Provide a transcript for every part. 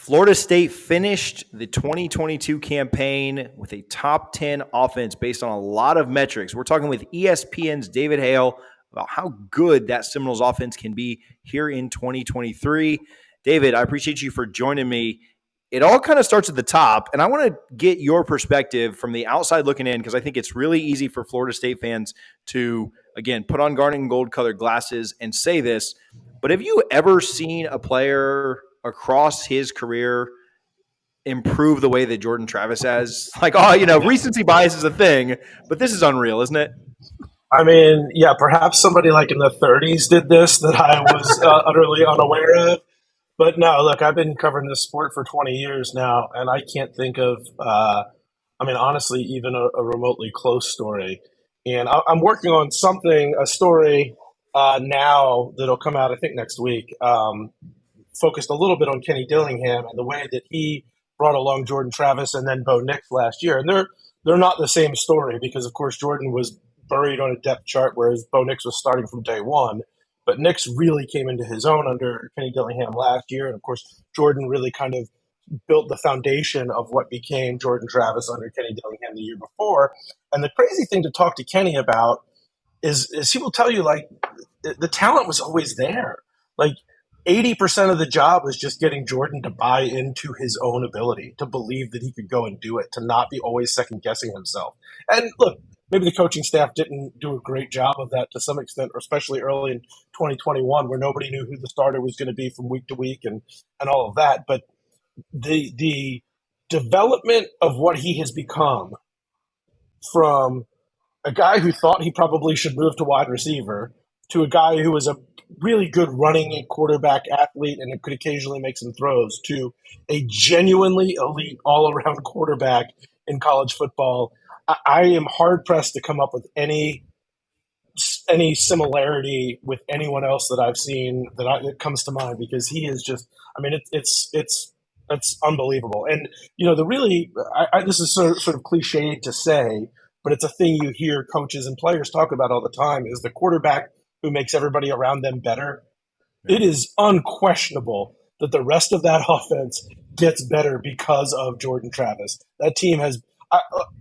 Florida State finished the 2022 campaign with a top 10 offense based on a lot of metrics. We're talking with ESPN's David Hale about how good that Seminoles offense can be here in 2023. David, I appreciate you for joining me. It all kind of starts at the top, and I want to get your perspective from the outside looking in because I think it's really easy for Florida State fans to, again, put on garnet and gold colored glasses and say this. But have you ever seen a player across his career improve the way that Jordan Travis has? Like, recency bias is a thing, but this is unreal, isn't it? I mean, yeah, perhaps somebody like in the 30s did this that I was utterly unaware of. But no, look, I've been covering this sport for 20 years now, and I can't think of, honestly, even a remotely close story. And I'm working on a story now that'll come out, I think, next week, focused a little bit on Kenny Dillingham and the way that he brought along Jordan Travis and then Bo Nix last year. And they're not the same story because, of course, Jordan was buried on a depth chart, whereas Bo Nix was starting from day one. But Nix really came into his own under Kenny Dillingham last year. And, of course, Jordan really kind of built the foundation of what became Jordan Travis under Kenny Dillingham the year before. And the crazy thing to talk to Kenny about is he will tell you, like, the talent was always there. Like, 80% of the job was just getting Jordan to buy into his own ability, to believe that he could go and do it, to not be always second-guessing himself. And, look, maybe the coaching staff didn't do a great job of that to some extent, especially early in 2021 where nobody knew who the starter was going to be from week to week and all of that. But the development of what he has become from a guy who thought he probably should move to wide receiver to a guy who was a really good running quarterback athlete and could occasionally make some throws to a genuinely elite all-around quarterback in college football. I am hard-pressed to come up with any similarity with anyone else that I've seen that comes to mind because he is just, it's unbelievable. And, this is sort of cliched to say, but it's a thing you hear coaches and players talk about all the time is the quarterback who makes everybody around them better. It is unquestionable that the rest of that offense gets better because of Jordan Travis. That team has,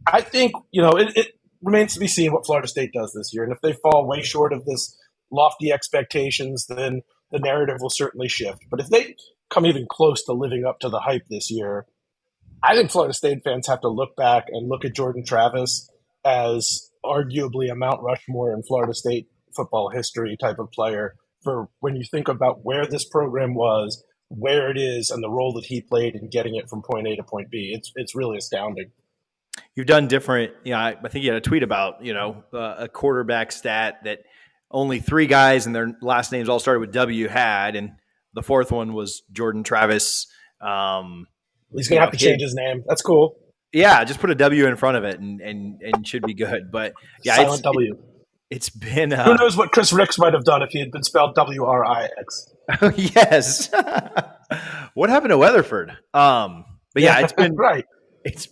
I think, it remains to be seen what Florida State does this year. And if they fall way short of this lofty expectations, then the narrative will certainly shift. But if they come even close to living up to the hype this year, I think Florida State fans have to look back and look at Jordan Travis as arguably a Mount Rushmore in Florida State football history type of player for when you think about where this program was, where it is, and the role that he played in getting it from point A to point B. It's really astounding. You've done different, I think you had a tweet about, a quarterback stat that only 3 guys and their last names all started with W had, and the 4th one was Jordan Travis. He's going to have to change his name. That's cool. Yeah, just put a W in front of it and should be good. But yeah, silent W. It's been who knows what Chris Ricks might have done if he had been spelled W-R-I-X. Yes. What happened to Weatherford? But yeah, it's been right. It's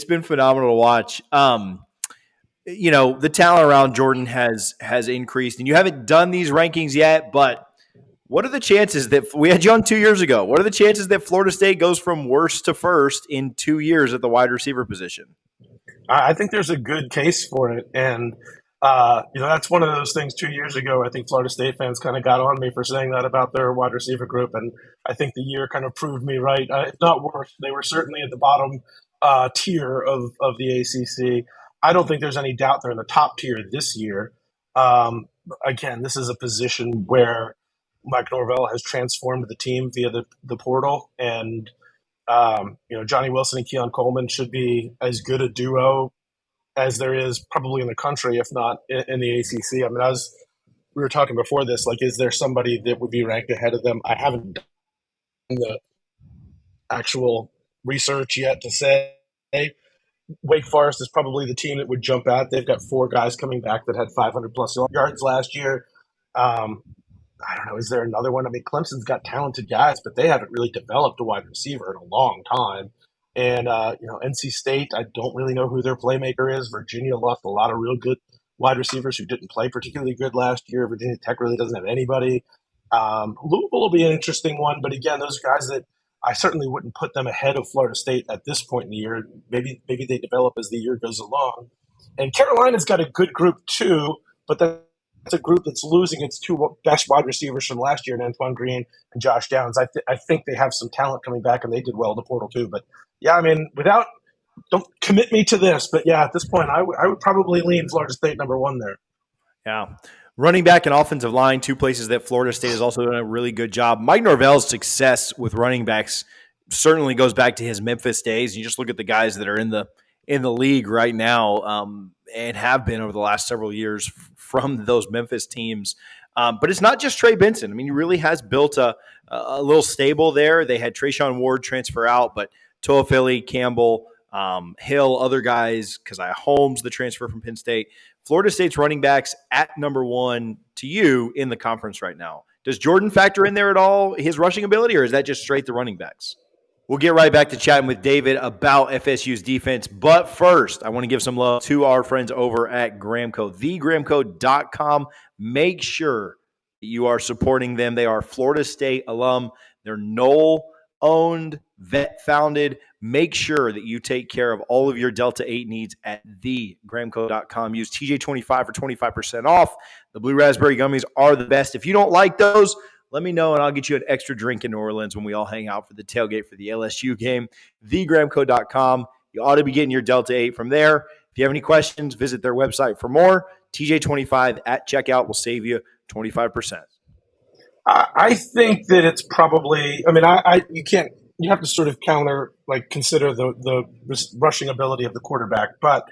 been phenomenal to watch. The talent around Jordan has increased, and you haven't done these rankings yet, but what are the chances that we had you on 2 years ago? What are the chances that Florida State goes from worst to first in 2 years at the wide receiver position? I think there's a good case for it. And, that's one of those things 2 years ago. I think Florida State fans kind of got on me for saying that about their wide receiver group. And I think the year kind of proved me right. If not worse, they were certainly at the bottom tier of the ACC. I don't think there's any doubt they're in the top tier this year. Again, this is a position where Mike Norvell has transformed the team via the portal. And, Johnny Wilson and Keon Coleman should be as good a duo as there is probably in the country, if not in the ACC. We were talking before this, like, is there somebody that would be ranked ahead of them? I haven't done the actual research yet to say. Wake Forest is probably the team that would jump out. They've got 4 guys coming back that had 500-plus yards last year. I don't know. Is there another one? Clemson's got talented guys, but they haven't really developed a wide receiver in a long time. And, NC State, I don't really know who their playmaker is. Virginia lost a lot of real good wide receivers who didn't play particularly good last year. Virginia Tech really doesn't have anybody. Louisville will be an interesting one. But, again, those guys that I certainly wouldn't put them ahead of Florida State at this point in the year. Maybe they develop as the year goes along. And Carolina's got a good group too, but that's a group that's losing its two best wide receivers from last year, Antoine Green and Josh Downs. I think they have some talent coming back, and they did well in the portal too. But yeah, I mean, don't commit me to this, but yeah, at this point, I would probably lean Florida State number one there. Yeah. Running back and offensive line, two places that Florida State has also done a really good job. Mike Norvell's success with running backs certainly goes back to his Memphis days. You just look at the guys that are in the league right now, and have been over the last several years from those Memphis teams. But it's not just Trey Benson. I mean, he really has built a little stable there. They had Trayshawn Ward transfer out, but Toafili, Campbell, Hale, other guys, Keziah Holmes, the transfer from Penn State. Florida State's running backs at number one to you in the conference right now. Does Jordan factor in there at all, his rushing ability, or is that just straight the running backs? We'll get right back to chatting with David about FSU's defense. But first, I want to give some love to our friends over at Gramco, thegramco.com. Make sure that you are supporting them. They are Florida State alum. They're Nole-owned, vet-founded. Make sure that you take care of all of your Delta 8 needs at thegramco.com. Use TJ25 for 25% off. The Blue Raspberry Gummies are the best. If you don't like those, let me know, and I'll get you an extra drink in New Orleans when we all hang out for the tailgate for the LSU game. Thegramco.com. You ought to be getting your Delta 8 from there. If you have any questions, visit their website for more. TJ25 at checkout will save you 25%. I think that it's probably. I mean, you can't. You have to sort of consider the rushing ability of the quarterback, but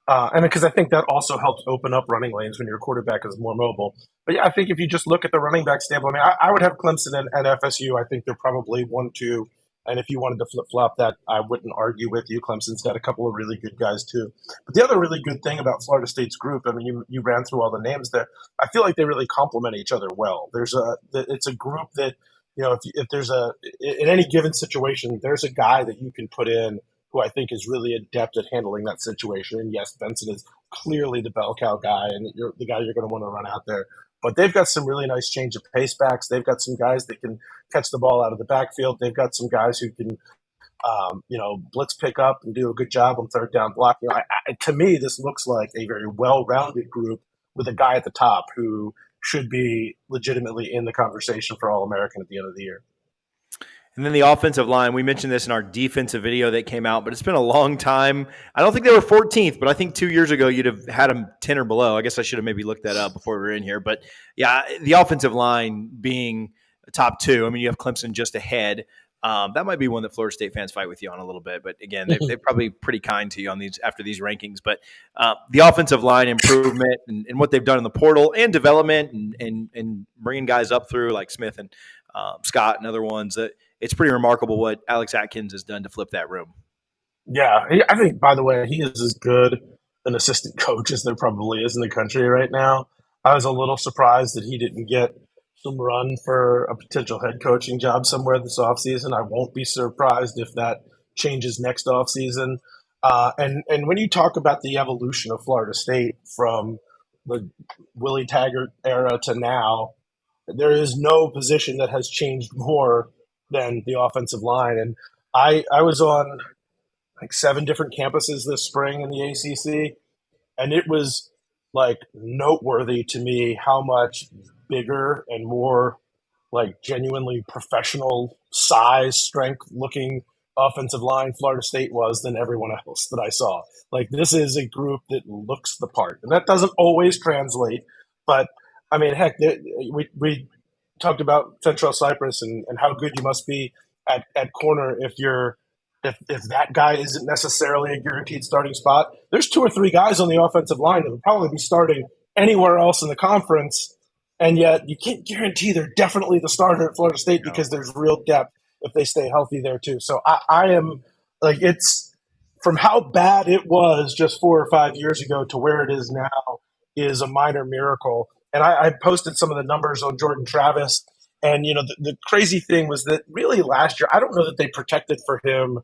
and because I think that also helps open up running lanes when your quarterback is more mobile. But yeah, I think if you just look at the running back stable, I mean, I would have Clemson and FSU. I think they're probably 1-2. And if you wanted to flip flop that, I wouldn't argue with you. Clemson's got a couple of really good guys too. But the other really good thing about Florida State's group, I mean, you ran through all the names there. I feel like they really complement each other well. It's a group that, if there's in any given situation, there's a guy that you can put in who I think is really adept at handling that situation. And yes, Benson is clearly the bell cow guy, and the guy you're going to want to run out there. But they've got some really nice change of pace backs. They've got some guys that can catch the ball out of the backfield. They've got some guys who can, blitz pick up and do a good job on third down blocking. To me, this looks like a very well-rounded group with a guy at the top who should be legitimately in the conversation for All-American at the end of the year. And then the offensive line, we mentioned this in our defensive video that came out, but it's been a long time. I don't think they were 14th, but I think 2 years ago you'd have had them 10 or below. I guess I should have maybe looked that up before we were in here. But, yeah, the offensive line being top two, I mean, you have Clemson just ahead. That might be one that Florida State fans fight with you on a little bit. But, again, they're probably pretty kind to you on these after these rankings. But the offensive line improvement and what they've done in the portal and development and bringing guys up through like Smith and Scott and other ones that – it's pretty remarkable what Alex Atkins has done to flip that room. Yeah, I think, by the way, he is as good an assistant coach as there probably is in the country right now. I was a little surprised that he didn't get some run for a potential head coaching job somewhere this offseason. I won't be surprised if that changes next offseason. And when you talk about the evolution of Florida State from the Willie Taggart era to now, there is no position that has changed more than the offensive line. And I was on like 7 different campuses this spring in the ACC, and it was like noteworthy to me how much bigger and more like genuinely professional size, strength looking offensive line Florida State was than everyone else that I saw. Like, this is a group that looks the part, and that doesn't always translate. But I mean, heck, we talked about Central Cyprus and how good you must be at corner if that guy isn't necessarily a guaranteed starting spot. There's 2 or 3 guys on the offensive line that would probably be starting anywhere else in the conference, and yet you can't guarantee they're definitely the starter at Florida State because there's real depth if they stay healthy there too. So I am like, it's from how bad it was just 4 or 5 years ago to where it is now is a minor miracle. And I posted some of the numbers on Jordan Travis. And, the crazy thing was that really last year, I don't know that they protected for him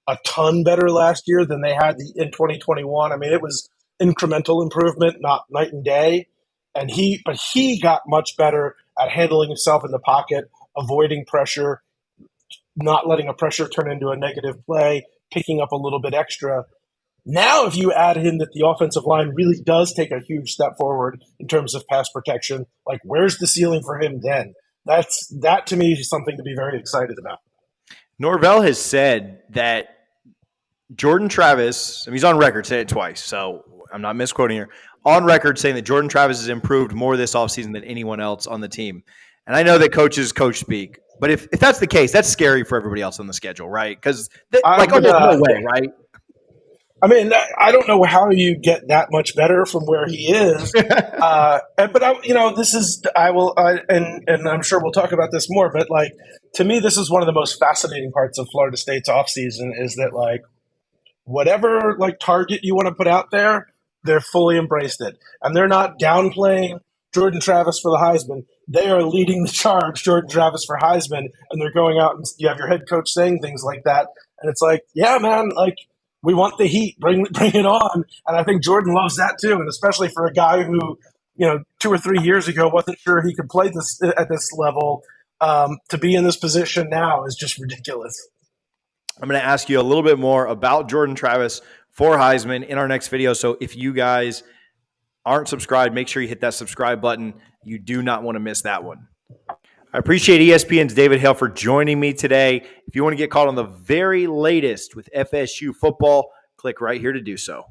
a ton better last year than they had in 2021. I mean, it was incremental improvement, not night and day. But he got much better at handling himself in the pocket, avoiding pressure, not letting a pressure turn into a negative play, picking up a little bit extra. Now, if you add in that the offensive line really does take a huge step forward in terms of pass protection, like where's the ceiling for him then? That to me is something to be very excited about. Norvell has said that Jordan Travis, and he's on record, said it twice, so I'm not misquoting here, on record saying that Jordan Travis has improved more this offseason than anyone else on the team. And I know that coaches coach speak, but if that's the case, that's scary for everybody else on the schedule, right? Because almost no way, right? I mean, I don't know how you get that much better from where he is, but this is and I'm sure we'll talk about this more. But like to me, this is one of the most fascinating parts of Florida State's offseason is that like whatever like target you want to put out there, they're fully embraced it, and they're not downplaying Jordan Travis for the Heisman. They are leading the charge, Jordan Travis for Heisman, and they're going out and you have your head coach saying things like that, and it's like, yeah, man, like. We want the heat. Bring it on. And I think Jordan loves that too. And especially for a guy who, 2 or 3 years ago wasn't sure he could play this at this level, to be in this position now is just ridiculous. I'm going to ask you a little bit more about Jordan Travis for Heisman in our next video. So if you guys aren't subscribed, make sure you hit that subscribe button. You do not want to miss that one. I appreciate ESPN's David Hale for joining me today. If you want to get caught on the very latest with FSU football, click right here to do so.